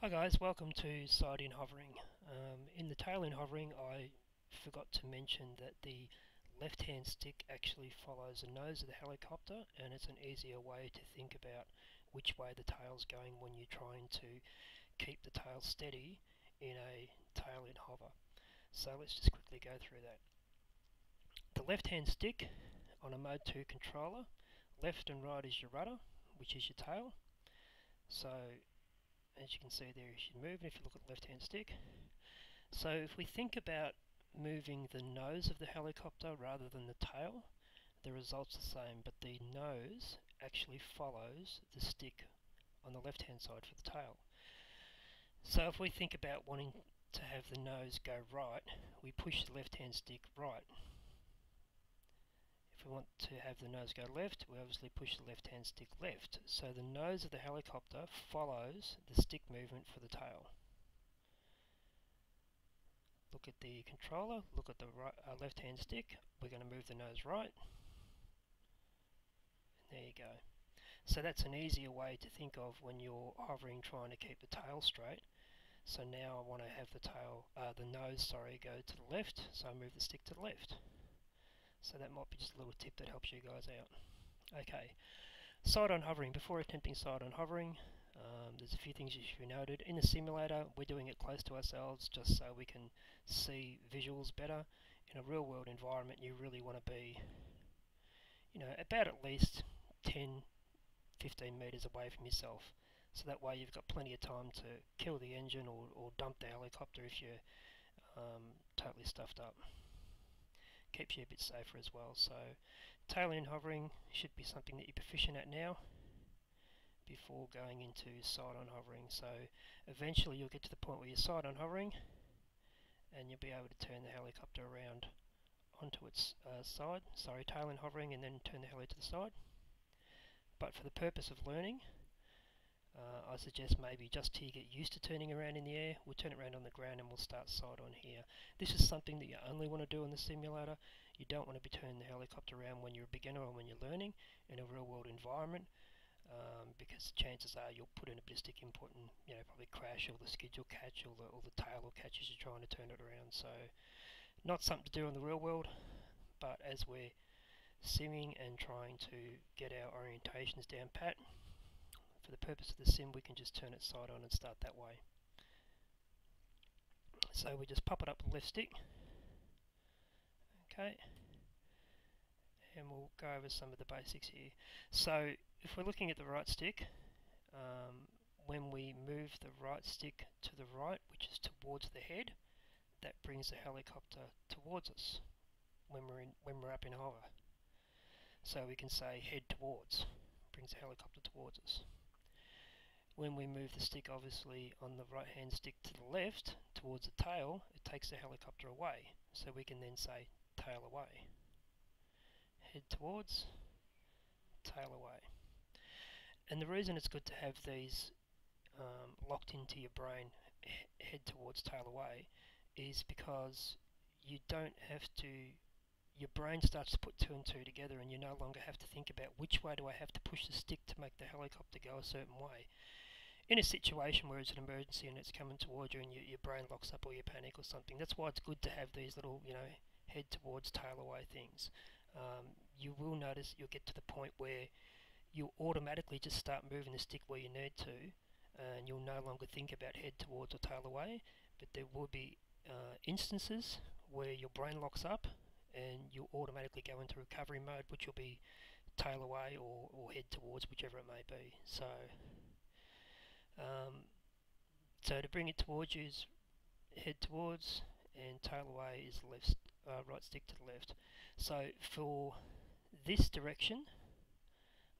Hi guys, welcome to side-in hovering. In the tail-in hovering I forgot to mention that the left-hand stick actually follows the nose of the helicopter, and it's an easier way to think about which way the tail's going when you're trying to keep the tail steady in a tail-in hover. So let's just quickly go through that. The left-hand stick on a Mode 2 controller, left and right is your rudder, which is your tail. So as you can see there, you should move if you look at the left hand stick. So if we think about moving the nose of the helicopter rather than the tail, the result's the same, but the nose actually follows the stick on the left hand side for the tail. So if we think about wanting to have the nose go right, we push the left hand stick right. If we want to have the nose go left, we obviously push the left hand stick left. So the nose of the helicopter follows the stick movement for the tail. Look at the controller, look at the left hand stick, we're going to move the nose right. And there you go. So that's an easier way to think of when you're hovering trying to keep the tail straight. So now I want to have the nose go to the left, so I move the stick to the left. So that might be just a little tip that helps you guys out. Okay, side-on hovering. Before attempting side-on hovering, there's a few things you should be noted. In the simulator, we're doing it close to ourselves just so we can see visuals better. In a real-world environment, you really want to be, about at least 10, 15 meters away from yourself. So that way you've got plenty of time to kill the engine or dump the helicopter if you're totally stuffed up. Keeps you a bit safer as well. So tail-in hovering should be something that you're proficient at now before going into side-on hovering. So eventually you'll get to the point where you're side-on hovering and you'll be able to turn the helicopter around onto its side, tail-in hovering, and then turn the heli to the side. But for the purpose of learning, I suggest maybe just till you get used to turning around in the air, we'll turn it around on the ground and we'll start side on here. This is something that you only want to do in the simulator. You don't want to be turning the helicopter around when you're a beginner or when you're learning in a real world environment, because chances are you'll put in a ballistic input and probably crash, or the skid will catch, or the tail will catch as you're trying to turn it around. So not something to do in the real world, but as we're simming and trying to get our orientations down pat, for the purpose of the sim we can just turn it side on and start that way. So we just pop it up the left stick, okay, and we'll go over some of the basics here. So if we're looking at the right stick, when we move the right stick to the right, which is towards the head, that brings the helicopter towards us when we're up in hover. So we can say head towards, brings the helicopter towards us. When we move the stick obviously on the right hand stick to the left towards the tail, it takes the helicopter away. So we can then say tail away. Head towards, tail away. And the reason it's good to have these locked into your brain, head towards, tail away, is because you don't have to, your brain starts to put two and two together, and you no longer have to think about which way do I have to push the stick to make the helicopter go a certain way. In a situation where it's an emergency and it's coming towards you and your brain locks up or you panic or something, that's why it's good to have these little, head towards, tail away things. You will notice you'll get to the point where you'll automatically just start moving the stick where you need to, and you'll no longer think about head towards or tail away, but there will be instances where your brain locks up and you'll automatically go into recovery mode, which will be tail away or head towards, whichever it may be. So to bring it towards you is head towards, and tail away is left, right stick to the left. So for this direction,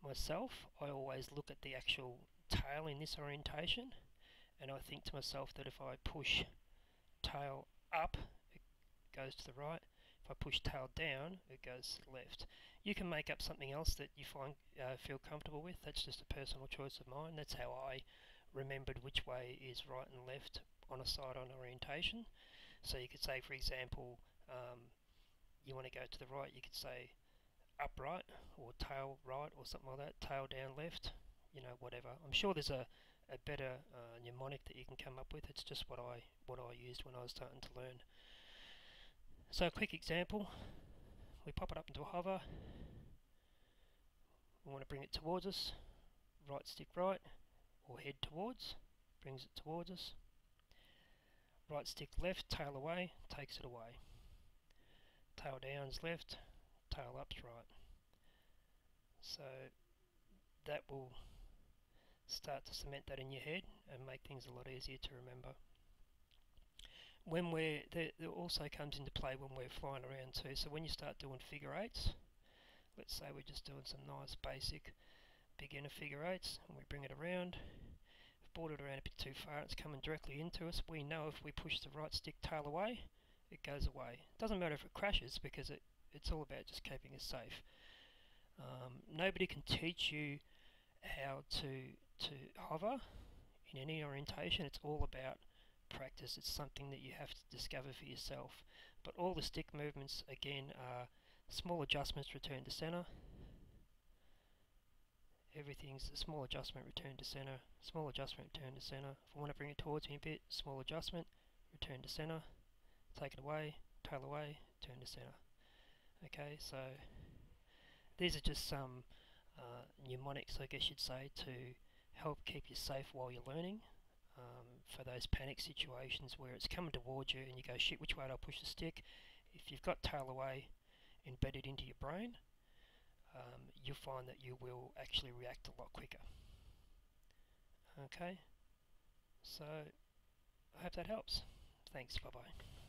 myself, I always look at the actual tail in this orientation, and I think to myself that if I push tail up, it goes to the right. If I push tail down, it goes to the left. You can make up something else that you feel comfortable with. That's just a personal choice of mine. That's how I remembered which way is right and left on a side-on orientation. So you could say, for example, you want to go to the right, you could say upright or tail right or something like that, tail down left, whatever. I'm sure there's a a better mnemonic that you can come up with. It's just what I used when I was starting to learn. So a quick example, we pop it up into a hover, we want to bring it towards us, right stick right, or head towards, brings it towards us, right stick left, tail away, takes it away, tail down's left, tail up's right. So that will start to cement that in your head and make things a lot easier to remember. When there also comes into play when we're flying around too. So when you start doing figure eights, let's say we're just doing some nice basic beginner figure eights, and we bring it around. If brought it around a bit too far, it's coming directly into us. We know if we push the right stick tail away, it goes away. It doesn't matter if it crashes because it's all about just keeping us safe. Nobody can teach you how to hover in any orientation. It's all about practice. It's something that you have to discover for yourself. But all the stick movements again are small adjustments, return to center. Everything's a small adjustment, return to center, small adjustment, return to center. If I want to bring it towards me a bit, small adjustment, return to center, take it away, tail away, turn to center. Okay, so these are just some mnemonics, I guess you'd say, to help keep you safe while you're learning. For those panic situations where it's coming towards you and you go, shit, which way do I push the stick? If you've got tail away embedded into your brain, you'll find that you will actually react a lot quicker. Okay, so I hope that helps. Thanks, bye bye.